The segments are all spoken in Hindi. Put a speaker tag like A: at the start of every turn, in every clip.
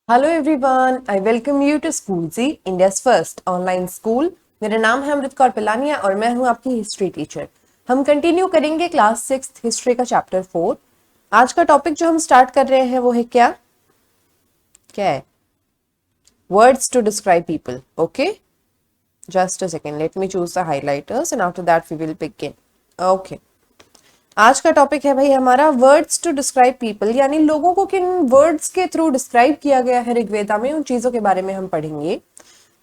A: Hello everyone, I welcome you to school G, India's first online school. मेरा नाम है अमृत कौर पिलानिया और मैं हूं आपकी हिस्ट्री टीचर। हम कंटिन्यू करेंगे क्लास 6 हिस्ट्री का चैप्टर 4। आज का टॉपिक जो हम स्टार्ट कर रहे हैं वो है क्या क्या है? Words to describe people. Okay, just a second, let me choose the highlighters and after that we will begin. Okay, आज का टॉपिक है भाई हमारा वर्ड्स टू डिस्क्राइब पीपल, यानी लोगों को किन वर्ड्स के थ्रू डिस्क्राइब किया गया है ऋग्वेदा में, उन चीजों के बारे में हम पढ़ेंगे।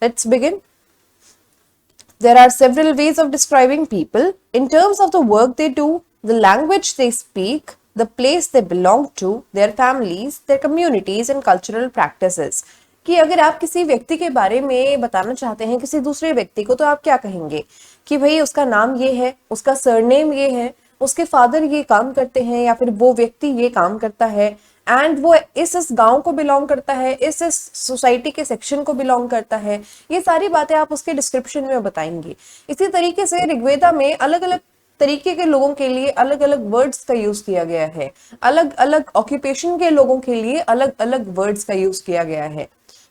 A: Let's begin. There are several ways of describing people in terms of the work they do, the language they speak, the place they belong to, their families, their communities and cultural practices। कि अगर आप किसी व्यक्ति के बारे में बताना चाहते हैं किसी दूसरे व्यक्ति को, तो आप क्या कहेंगे कि भाई उसका नाम ये है, उसका सरनेम ये है, उसके फादर ये काम करते हैं या फिर वो व्यक्ति ये काम करता है, एंड वो इस गांव को बिलोंग करता है, इस सोसाइटी के सेक्शन को बिलोंग करता है। ये सारी बातें आप उसके डिस्क्रिप्शन में बताएंगे। इसी तरीके से ऋग्वेदा में अलग अलग तरीके के लोगों के लिए अलग अलग वर्ड्स का यूज किया गया है, अलग अलग ऑक्यूपेशन के लोगों के लिए अलग अलग वर्ड्स का यूज किया गया है।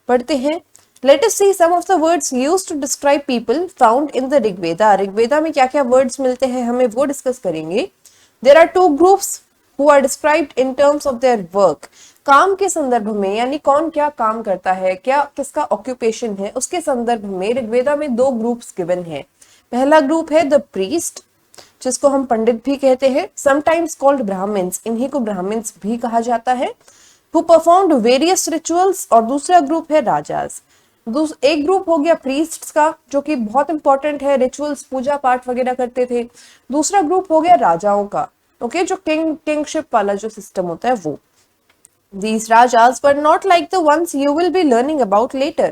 A: पढ़ते हैं। Let us see some of the words used to describe people found in the Rigveda. Rigveda में क्या क्या वर्ड्स मिलते हैं हमें वो डिस्कस करेंगे। There are two groups who are described in terms of their work। काम के संदर्भ में, यानी कौन क्या काम करता है, क्या किसका ऑक्यूपेशन है, उसके संदर्भ में ऋग्वेदा में दो ग्रुप्स गिवन है। पहला ग्रुप है द प्रीस्ट, जिसको हम पंडित भी कहते हैं, समटाइम्स कॉल्ड ब्राह्मण्स, इन्हीं को ब्राह्मण्स भी कहा जाता है, who performed various rituals। और दूसरा ग्रुप है राजाज। एक ग्रुप हो गया प्रीस्ट्स का, जो कि बहुत इंपॉर्टेंट है, रिचुअल्स पूजा पाठ वगैरह करते थे। दूसरा ग्रुप हो गया राजाओं का, ओके, जो किंगशिप वाला जो सिस्टम होता है वो। These rajas were not like the ones you will be learning about later।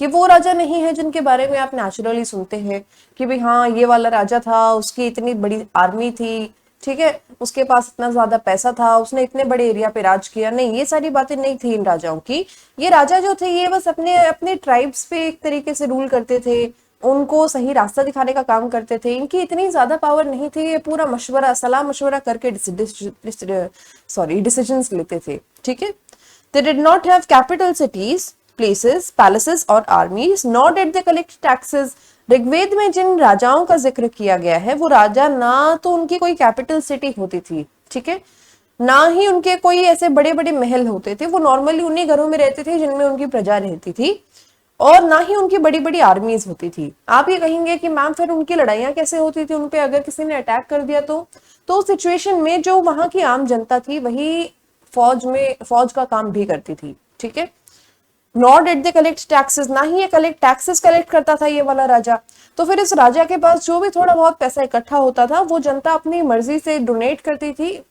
A: कि वो राजा नहीं है जिनके बारे में आप नेचुरली सुनते हैं कि भाई हाँ ये वाला राजा था, उसकी इतनी बड़ी आर्मी थी, ठीक है, उसके पास इतना ज्यादा पैसा था, उसने इतने बड़े एरिया पे राज किया। नहीं, ये सारी बातें नहीं थी इन राजाओं की। ये राजा जो थे ये बस अपने अपने ट्राइब्स पे एक तरीके से रूल करते थे, उनको सही रास्ता दिखाने का काम करते थे। इनकी इतनी ज्यादा पावर नहीं थी, ये पूरा मशवरा सलाह मशवरा करके डिसीजंस लेते थे, ठीक है। They did not have capital cities, places, palaces और armies, nor did they collect taxes। Rigveda में जिन राजाओं का जिक्र किया गया है वो राजा, ना तो उनकी कोई कैपिटल सिटी होती थी, ठीक है, ना ही उनके कोई ऐसे बड़े बड़े महल होते थे। वो नॉर्मली उन्हीं घरों में रहते थे जिनमें उनकी प्रजा रहती थी, और ना ही उनकी बड़ी बड़ी आर्मीज होती थी। आप ये कहेंगे कि मैम फिर उनकी लड़ाइयां कैसे होती थी, उनपे अगर किसी ने अटैक कर दिया तो सिचुएशन में जो वहां की आम जनता थी वही फौज का काम भी करती थी, ठीक है। Not did they collect taxes, ना ही ये टैक्सेस कलेक्ट करता था ये वाला राजा। तो फिर इस राजा के पास जो भी थोड़ा बहुत पैसा इकट्ठा होता था वो जनता अपनी मर्जी से डोनेट करती थी।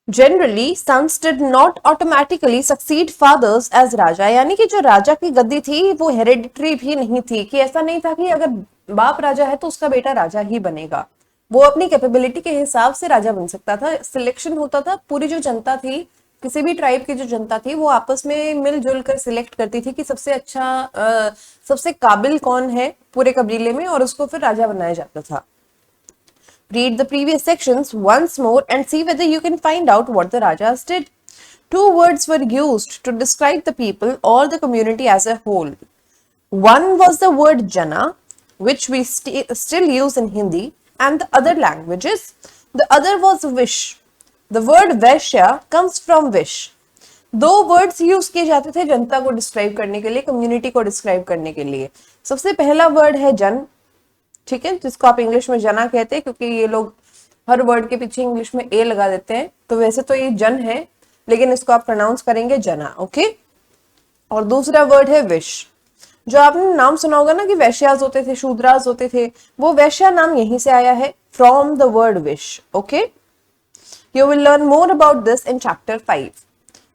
A: Generally sons did not automatically succeed fathers as raja. यानी कि जो राजा की गद्दी थी वो हेरेडिटरी भी नहीं थी, कि ऐसा नहीं था कि अगर बाप राजा है तो उसका बेटा राजा ही बनेगा। वो अपनी कैपेबिलिटी के हिसाब से राजा बन सकता था। सिलेक्शन होता था, पूरी जो जनता थी, किसी भी ट्राइब की जो जनता थी वो आपस में मिलजुल कर सिलेक्ट करती थी कि सबसे अच्छा सबसे काबिल कौन है पूरे कबीले में, और उसको फिर राजा बनाया जाता था। Read the previous sections once more and see whether you can find out what the Rajas did. Two words were used to describe the people or the community as a whole. One was the word Jana, which we still use in Hindi and the other languages. The other was Vish. The word Vaishya comes from Vish. दो वर्ड्स यूज किए जाते थे जनता को डिस्क्राइब करने के लिए, कम्युनिटी को डिस्क्राइब करने के लिए। सबसे पहला वर्ड है जन, ठीक है, जिसको आप इंग्लिश में जना कहते हैं, क्योंकि ये लोग हर वर्ड के पीछे इंग्लिश में ए लगा देते हैं। तो वैसे तो ये जन है, लेकिन इसको आप प्रोनाउंस करेंगे जना, ओके। और दूसरा वर्ड है विश। जो आपने नाम सुना होगा ना कि वैश्याज होते थे, शूद्राज होते थे, वो वैश्या नाम यहीं से आया है, from the word wish, okay. You will learn more about this in chapter 5।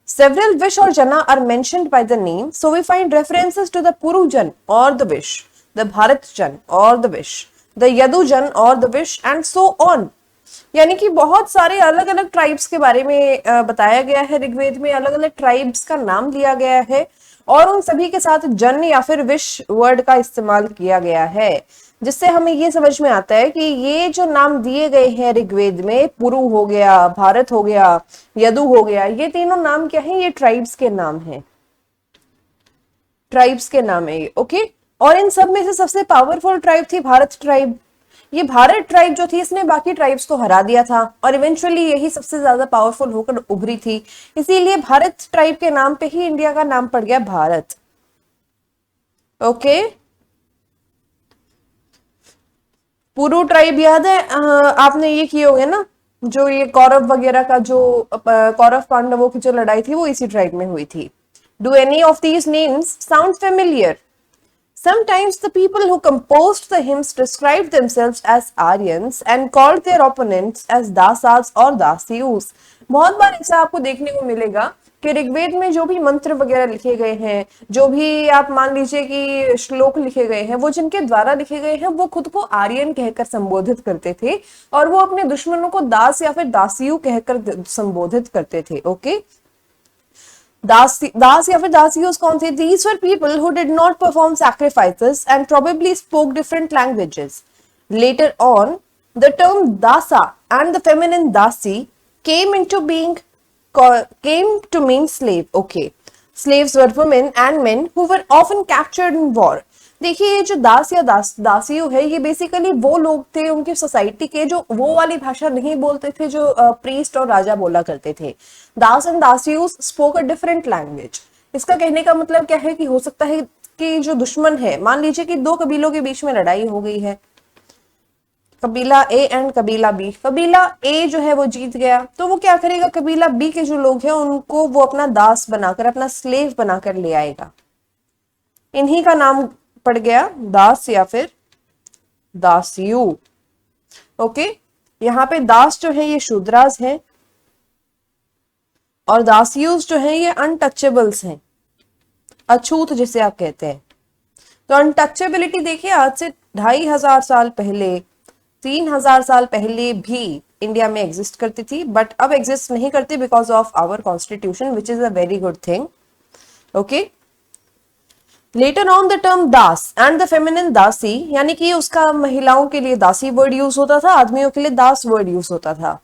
A: Several Vish or Jana are mentioned by the name, so we find references to the Puru Jan or the Vish, the Bharat Jan or the Vish, the Yadu Jan or the Vish and so on। यानी कि बहुत सारे अलग अलग ट्राइब्स के बारे में बताया गया है ऋग्वेद में, अलग अलग ट्राइब्स का नाम लिया गया है और उन सभी के साथ जन या फिर विश वर्ड का इस्तेमाल किया गया है। जिससे हमें ये समझ में आता है कि ये जो नाम दिए गए हैं ऋग्वेद में, पुरु हो गया, भारत हो गया, यदु हो गया, ये तीनों नाम क्या है? ये ट्राइब्स के नाम हैं, ट्राइब्स के नाम है ये। ओके, और इन सब में से सबसे पावरफुल ट्राइब थी भारत ट्राइब। ये भारत ट्राइब जो थी इसने बाकी ट्राइब्स को हरा दिया था और इवेंचुअली यही सबसे ज्यादा पावरफुल होकर उभरी थी, इसीलिए भारत ट्राइब के नाम पे ही इंडिया का नाम पड़ गया भारत। ओके, पुरु ट्राइब याद है? आपने ये किए होंगे ना, जो ये कौरव वगैरह का जो कौरव पांडवों की जो लड़ाई थी वो इसी ट्राइब में हुई थी। Do any of these names sound familiar? Sometimes the people who composed the hymns described themselves as Aryans and called their opponents as Dasas or Dasyus. बहुत बार ऐसा आपको देखने को मिलेगा कि ऋग्वेद में जो भी मंत्र वगैरह लिखे गए हैं, जो भी आप मान लीजिए कि श्लोक लिखे गए हैं, वो जिनके द्वारा लिखे गए हैं वो खुद को आर्यन कहकर संबोधित करते थे और वो अपने दुश्मनों को दास या फिर दासियु कहकर संबोधित करते थे। ओके, दास या फिर दासियोस कौन थे? These were people who did not perform sacrifices and probably spoke different languages. Later on, the term dasa and the feminine dasi came to mean slave. Okay, slaves were women and men who were often captured in war. देखिए, ये जो दास या दासियों है, ये बेसिकली वो लोग थे उनकी सोसाइटी के जो वो वाली भाषा नहीं बोलते थे जो प्रीस्ट और राजा बोला करते थे। दास एंड दासियोस स्पोक अ डिफरेंट लैंग्वेज। इसका कहने का मतलब क्या है कि हो सकता है कि जो दुश्मन है, मान लीजिए कि दो कबीलों के बीच में लड़ाई हो गई है, कबीला ए एंड कबीला बी। कबीला ए जो है वो जीत गया, तो वो क्या करेगा? कबीला बी के जो लोग हैं उनको वो अपना दास बनाकर, अपना स्लेव बनाकर ले आएगा। इन्हीं का नाम पड़ गया दास या फिर दासियु। ओके, यहाँ पे दास जो है ये शूद्रास है और दासियुस जो है ये अनटचेबल्स हैं, अछूत जिसे आप कहते हैं। तो अनटचेबिलिटी देखिए, आज से 2500 साल पहले, 3000 साल पहले भी इंडिया में एग्जिस्ट करती थी, बट अब एग्जिस्ट नहीं करती because of our constitution, which is a very good thing. Okay, later on the term das and the feminine dasi, यानी कि उसका महिलाओं के लिए दासी वर्ड यूज होता था, आदमियों के लिए दास वर्ड यूज होता था।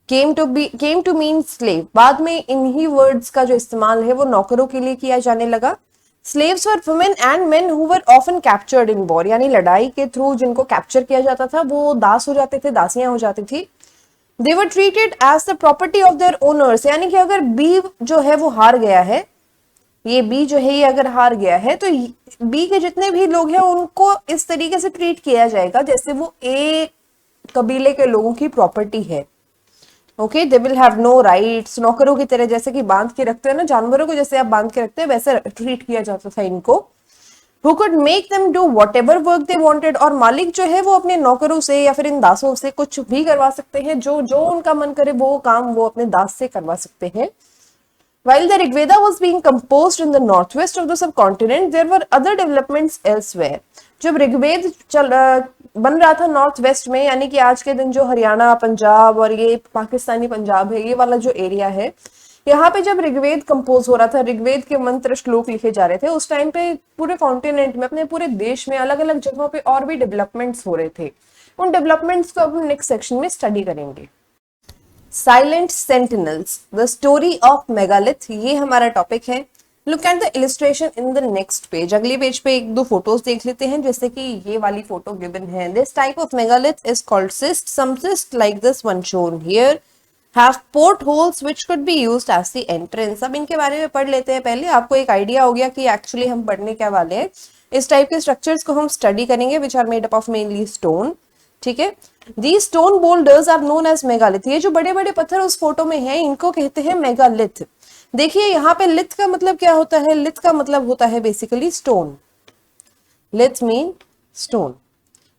A: came to mean slave, बाद में इन्हीं वर्ड्स का जो इस्तेमाल है वो नौकरों के लिए किया जाने लगा। Slaves were women and men who were often captured in war, यानी लड़ाई के थ्रू जिनको कैप्चर किया जाता था वो दास हो जाते थे, दासियां हो जाती थी। They were treated as the property of their owners, यानी कि अगर बी जो है वो हार गया है, ये बी जो है ये अगर हार गया है तो बी के जितने भी लोग हैं उनको इस तरीके से ट्रीट किया जाएगा जैसे वो ए कबीले के लोगों की प्रॉपर्टी है। Okay, they will have no rights, नौकरों की तरह, जैसे कि बांध के रखते हैं ना जानवरों को, जैसे आप बांध के रखते हैं वैसे ट्रीट किया जाता था इनको। Who could make them do whatever work they wanted, और मालिक जो है वो अपने नौकरों से या फिर इन दासों से कुछ भी करवा सकते हैं, जो जो उनका मन करे वो काम वो अपने दास से करवा सकते हैं। While the Rigveda was being composed in the northwest of the subcontinent, there were other developments elsewhere. जब ऋग्वेद बन रहा था नॉर्थ वेस्ट में, यानी कि आज के दिन जो हरियाणा, पंजाब और ये पाकिस्तानी पंजाब है, ये वाला जो एरिया है, यहाँ पे जब ऋग्वेद कंपोज हो रहा था, ऋग्वेद के मंत्र श्लोक लिखे जा रहे थे, उस टाइम पे पूरे कॉन्टिनेंट में, अपने पूरे देश में अलग अलग जगहों पे और भी डेवलपमेंट्स हो रहे थे। उन डेवलपमेंट्स को अब हम नेक्स्ट सेक्शन में स्टडी करेंगे। Silent sentinels, the story of megalith, ये हमारा टॉपिक है। Look at the illustration in the next page. अगले पेज पे एक दो फोटोज देख लेते हैं, जैसे कि ये वाली फोटो गिवन है। This type of megalith is called cist. Some cist like this one shown here have portholes which could be used as the entrance। अब इनके बारे में पढ़ लेते हैं पहले, आपको एक आइडिया हो गया कि एक्चुअली हम पढ़ने क्या वाले हैं। इस टाइप के स्ट्रक्चर्स को हम स्टडी करेंगे which are made up of mainly stone. ठीक है, these stone boulders are known as megalith। ये जो बड़े बड़े पत्थर उस फोटो में हैं इनको कहते हैं मेगालिथ। देखिए यहाँ पे लिथ का मतलब क्या होता है? लिथ का मतलब होता है बेसिकली स्टोन। लिथ मीन स्टोन,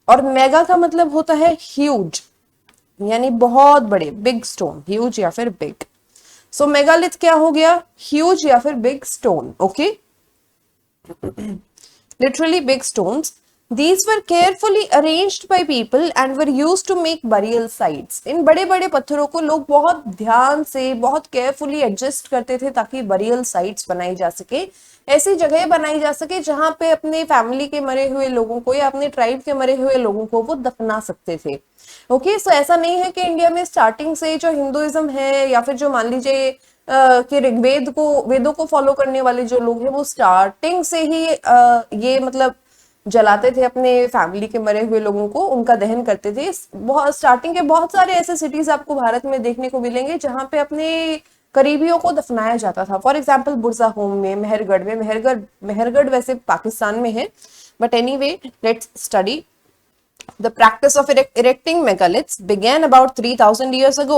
A: और मेगा का मतलब होता है ह्यूज, यानी बहुत बड़े, बिग स्टोन, ह्यूज या फिर बिग। सो मेगालिथ क्या हो गया? ह्यूज या फिर big stone. Okay, literally big stones. These were carefully arranged by people and were used to make burial sites. इन बड़े बड़े पत्थरों को लोग बहुत ध्यान से, बहुत केयरफुली एडजस्ट करते थे ताकि बरियल साइट्स बनाई जा सके, ऐसी जगह बनाई जा सके जहां पे अपने फैमिली के मरे हुए लोगों को या अपने ट्राइब के मरे हुए लोगों को वो दफना सकते थे। ओके, सो ऐसा नहीं है कि इंडिया में स्टार्टिंग से जो हिंदुइज्म है या फिर जो मान लीजिए कि ऋग्वेद को, वेदों को फॉलो करने वाले जो लोग हैं वो स्टार्टिंग से ही ये मतलब जलाते थे अपने फैमिली के मरे हुए लोगों को, उनका दहन करते थे। बहुत स्टार्टिंग के बहुत सारे ऐसे सिटीज आपको भारत में देखने को मिलेंगे जहां पे अपने करीबियों को दफनाया जाता था। फॉर एग्जाम्पल बुरजा होम में, मेहरगढ़ में, मेहरगढ़ वैसे पाकिस्तान में है, but anyway let's study. The practice of erecting megaliths began about 3000 years ago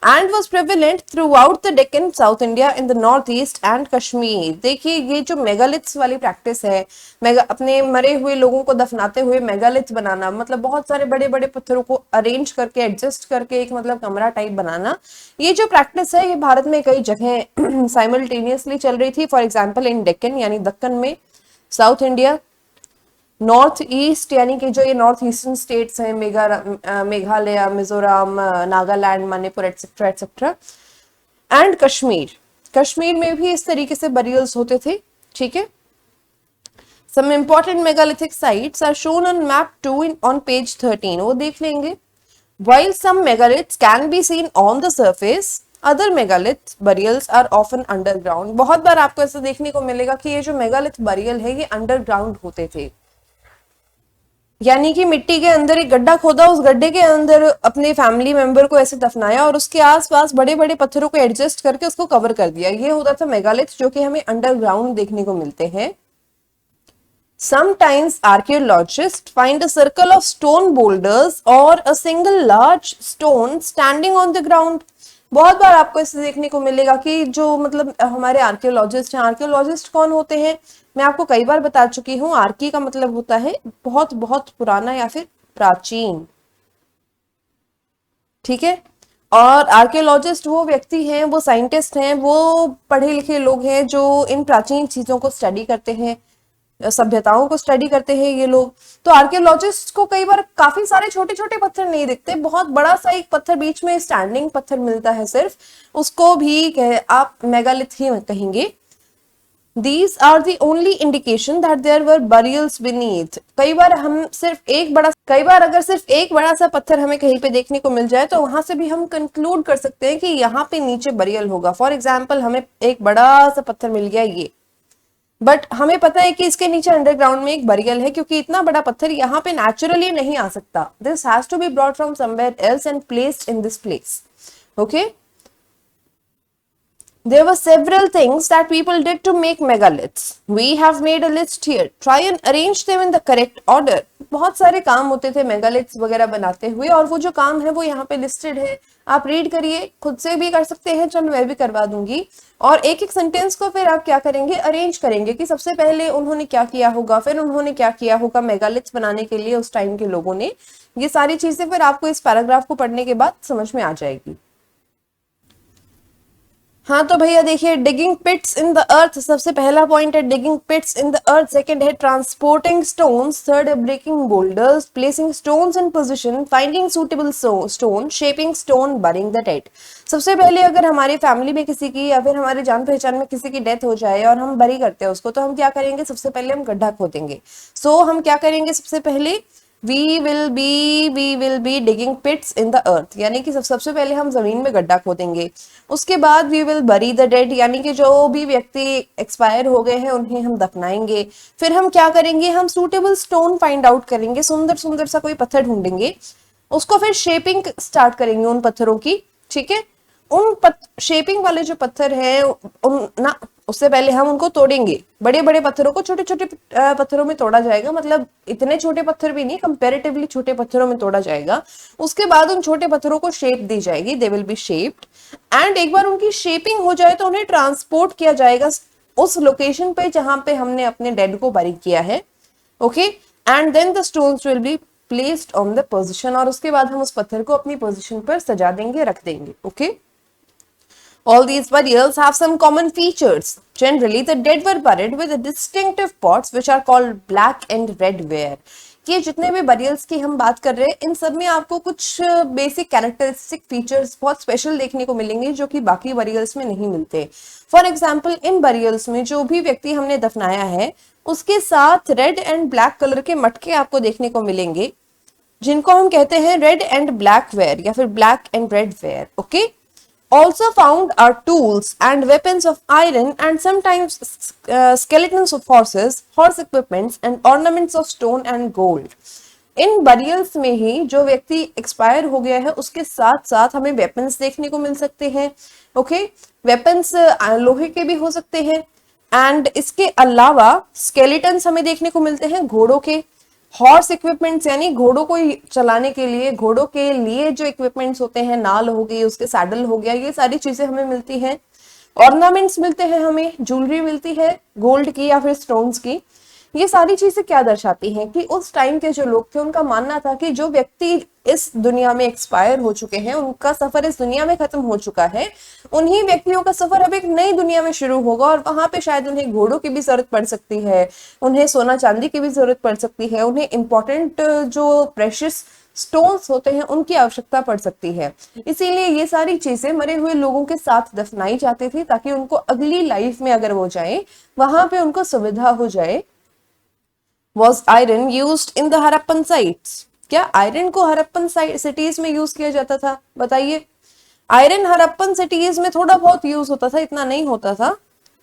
A: and was prevalent throughout the Deccan, South India, in the northeast and Kashmir. देखिए ये जो मेगालिथ्स वाली प्रैक्टिस है, अपने मरे हुए लोगों को दफनाते हुए मेगालिथ बनाना, मतलब बहुत सारे बड़े बड़े पत्थरों को अरेंज करके, एडजस्ट करके एक मतलब कमरा टाइप बनाना, ये जो प्रैक्टिस है ये भारत में कई जगह साइमल्टेनियसली चल रही थी। फॉर एग्जाम्पल इन डेक्कन यानी दक्कन में, साउथ इंडिया, नॉर्थ ईस्ट यानी कि जो ये नॉर्थ ईस्टर्न स्टेट्स हैं, Meghalaya, Mizoram, Nagaland, Manipur etcetera etcetera, and Kashmir. Kashmir में भी इस तरीके से बरियल्स होते थे। ठीक है, some important megalithic sites are shown on map 2 on page 13, वो देख लेंगे। While some megaliths can be seen on the surface, other megalith burials are often underground. बहुत बार आपको ऐसा देखने को मिलेगा कि ये जो मेगालिथ बरियल है ये अंडरग्राउंड होते थे, यानी कि मिट्टी के अंदर एक गड्ढा खोदा, उस गड्ढे के अंदर अपने फैमिली मेंबर को ऐसे दफनाया और उसके आसपास बड़े बड़े पत्थरों को एडजस्ट करके उसको कवर कर दिया। ये होता था मेगालिथ, जो कि हमें अंडरग्राउंड देखने को मिलते हैं। Sometimes archaeologists find a circle of stone boulders or a single large stone standing on the ground. बहुत बार आपको इसे देखने को मिलेगा कि जो मतलब हमारे आर्कियोलॉजिस्ट हैं, आर्कियोलॉजिस्ट कौन होते हैं मैं आपको कई बार बता चुकी हूँ। आर्की का मतलब होता है बहुत बहुत पुराना या फिर प्राचीन। ठीक है, और आर्कियोलॉजिस्ट वो व्यक्ति हैं, वो साइंटिस्ट हैं, वो पढ़े लिखे लोग हैं जो इन प्राचीन चीजों को स्टडी करते हैं, सभ्यताओं को स्टडी करते हैं ये लोग। तो आर्कियोलॉजिस्ट को कई बार काफी सारे छोटे छोटे पत्थर नहीं दिखते, बहुत बड़ा सा एक पत्थर बीच में स्टैंडिंग पत्थर मिलता है सिर्फ, उसको भी आप मेगालिथ ही कहेंगे। These are the only indication that there were burials beneath. कई बार अगर सिर्फ एक बड़ा सा पत्थर हमें कहीं पे देखने को मिल जाए तो वहां से भी हम कंक्लूड कर सकते हैं कि यहाँ पे नीचे बरियल होगा। फॉर एग्जाम्पल हमें एक बड़ा सा पत्थर मिल गया ये, बट हमें पता है कि इसके नीचे अंडरग्राउंड में एक बरियल है, क्योंकि इतना बड़ा पत्थर यहाँ पे नेचुरली नहीं आ सकता। This has to be brought from somewhere else and placed in this place. Okay, there were several things that people did to make megaliths. We have made a list here. Try and arrange them in the correct order. बहुत सारे काम होते थे मेगालिथ्स वगैरह बनाते हुए, और वो जो काम है वो यहाँ पे लिस्टेड है, आप रीड करिए, खुद से भी कर सकते हैं, चलो मैं भी करवा दूंगी। और एक एक सेंटेंस को फिर आप क्या करेंगे, अरेंज करेंगे कि सबसे पहले उन्होंने क्या किया होगा, फिर उन्होंने क्या किया होगा मेगालिथ्स बनाने के लिए उस टाइम के लोगों ने। ये सारी चीजें फिर आपको इस पैराग्राफ को पढ़ने के बाद समझ में आ जाएगी। हाँ तो भैया देखिए, डिगिंग पिट्स इन द अर्थ, सबसे पहला पॉइंट है digging pits in the earth, second है ट्रांसपोर्टिंग स्टोन्स, थर्ड है breaking boulders, placing stones in position, finding suitable stone, shaping stone, burying the dead. सबसे पहले अगर हमारी फैमिली में किसी की या फिर हमारे जान पहचान में किसी की डेथ हो जाए और हम बरी करते हैं उसको, तो हम क्या करेंगे, सबसे पहले हम गड्ढा खोदेंगे। सो हम क्या करेंगे, सबसे पहले we will be digging pits in the earth, यानी कि सबसे पहले हम जमीन में गड्ढा खोदेंगे। उसके बाद we will bury the dead, यानी कि जो भी व्यक्ति एक्सपायर हो गए हैं उन्हें हम दफनाएंगे। फिर हम क्या करेंगे, हम सूटेबल स्टोन फाइंड आउट करेंगे, सुंदर सुंदर सा कोई पत्थर ढूंढेंगे, उसको फिर शेपिंग स्टार्ट करेंगे उन पत्थरों की। ठीक है, उन शेपिंग वाले जो पत्थर हैं उससे पहले हम उनको तोड़ेंगे। बड़े बड़े पत्थरों को छोटे छोटे पत्थरों में तोड़ा जाएगा, मतलब इतने छोटे पत्थर भी नहीं, कंपैरेटिवली छोटे पत्थरों में तोड़ा जाएगा। उसके बाद उन छोटे पत्थरों को शेप दी जाएगी, they will be shaped, and एक बार उनकी शेपिंग हो जाए तो उन्हें ट्रांसपोर्ट किया जाएगा उस लोकेशन पे जहां पे हमने अपने डेड को बरी किया है। Okay, and then the stones will be placed on the position, और उसके बाद हम उस पत्थर को अपनी पोजीशन पर सजा देंगे, रख देंगे। Okay, all these burials have some common features. Generally, the dead were buried with distinctive pots which are called black and red ware. कि जितने भी बरियल्स की हम बात कर रहे हैं इन सब में आपको कुछ बेसिक कैरेक्टरिस्टिक फीचर्स बहुत स्पेशल देखने को मिलेंगे जो कि बाकी बरियल्स में नहीं मिलते। फॉर एग्जाम्पल इन बरियल्स में जो भी व्यक्ति हमने दफनाया है उसके साथ रेड एंड ब्लैक कलर के मटके आपको देखने को मिलेंगे, जिनको हम कहते हैं रेड एंड ब्लैक वेयर या फिर black and red ware. Okay, also found are tools and weapons of iron and sometimes skeletons of horses, horse equipments and ornaments of stone and gold. In burials में ही जो व्यक्ति एक्सपायर हो गया है उसके साथ साथ हमें वेपन्स देखने को मिल सकते हैं। ओके, वेपन्स लोहे के भी हो सकते हैं एंड इसके अलावा स्केलेटन्स हमें देखने को मिलते हैं घोड़ों के, हॉर्स इक्विपमेंट्स यानी घोड़ों को चलाने के लिए, घोड़ों के लिए जो इक्विपमेंट्स होते हैं, नाल हो गई, उसके सैडल हो गया, ये सारी चीजें हमें मिलती हैं। ऑर्नामेंट्स मिलते हैं, हमें ज्वेलरी मिलती है गोल्ड की या फिर स्टोन्स की। ये सारी चीजें क्या दर्शाती हैं कि उस टाइम के जो लोग थे उनका मानना था कि जो व्यक्ति इस दुनिया में एक्सपायर हो चुके हैं, उनका सफर इस दुनिया में खत्म हो चुका है, उन्हीं व्यक्तियों का सफर अब एक नई दुनिया में शुरू होगा और वहां पे शायद उन्हें घोड़ों की भी जरूरत पड़ सकती है, उन्हें सोना चांदी की भी जरूरत पड़ सकती है, उन्हें इंपॉर्टेंट जो प्रेशियस स्टोन्स होते हैं उनकी आवश्यकता पड़ सकती है। इसीलिए ये सारी चीजें मरे हुए लोगों के साथ दफनाई जाती थी ताकि उनको अगली लाइफ में अगर वो जाए वहां पे उनको सुविधा हो जाए। Was iron used in the Harappan sites? क्या आयरन को हड़प्पन सिटीज में यूज किया जाता था? बताइए। आयरन हड़प्पन सिटीज में थोड़ा बहुत यूज होता था, इतना नहीं होता था।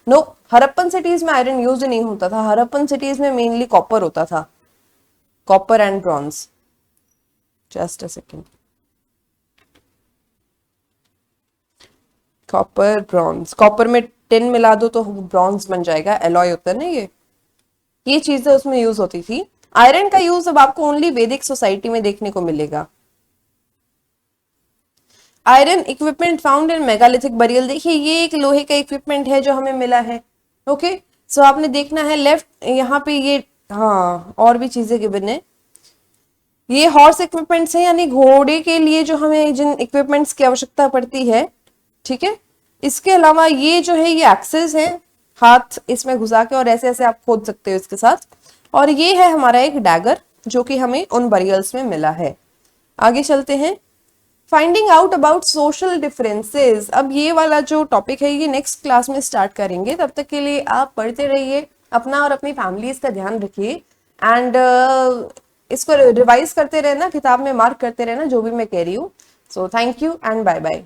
A: नो, हड़प्पन सिटीज में आयरन यूज नहीं होता था। हड़प्पन सिटीज में मेनली कॉपर होता था, copper and bronze. Just a second, copper bronze, copper में टिन मिला दो तो ब्रॉन्ज बन जाएगा, एलॉय होता है ना ये चीजें उसमें यूज होती थी। आयरन का यूज अब आपको ओनली वैदिक सोसाइटी में देखने को मिलेगा। Iron equipment found in megalithic burial, देखिए ये एक लोहे का इक्विपमेंट है जो हमें मिला है। ओके, सो आपने देखना है लेफ्ट यहाँ पे ये, हाँ और भी चीजें गिवन है। ये हॉर्स इक्विपमेंट्स है यानी घोड़े के लिए जो हमें जिन इक्विपमेंट्स की आवश्यकता पड़ती है, ठीक है। इसके अलावा ये जो है ये एक्सेस है, हाथ इसमें घुसा के और ऐसे ऐसे आप खोद सकते हो इसके साथ। और ये है हमारा एक डैगर जो कि हमें उन बरियल्स में मिला है। आगे चलते हैं, finding out about social differences. अब ये वाला जो टॉपिक है ये नेक्स्ट क्लास में स्टार्ट करेंगे, तब तक के लिए आप पढ़ते रहिए, अपना और अपनी फैमिलीज का ध्यान रखिए एंड इसको रिवाइज करते रहना, किताब में मार्क करते रहना जो भी मैं कह रही हूँ। So thank you and bye bye.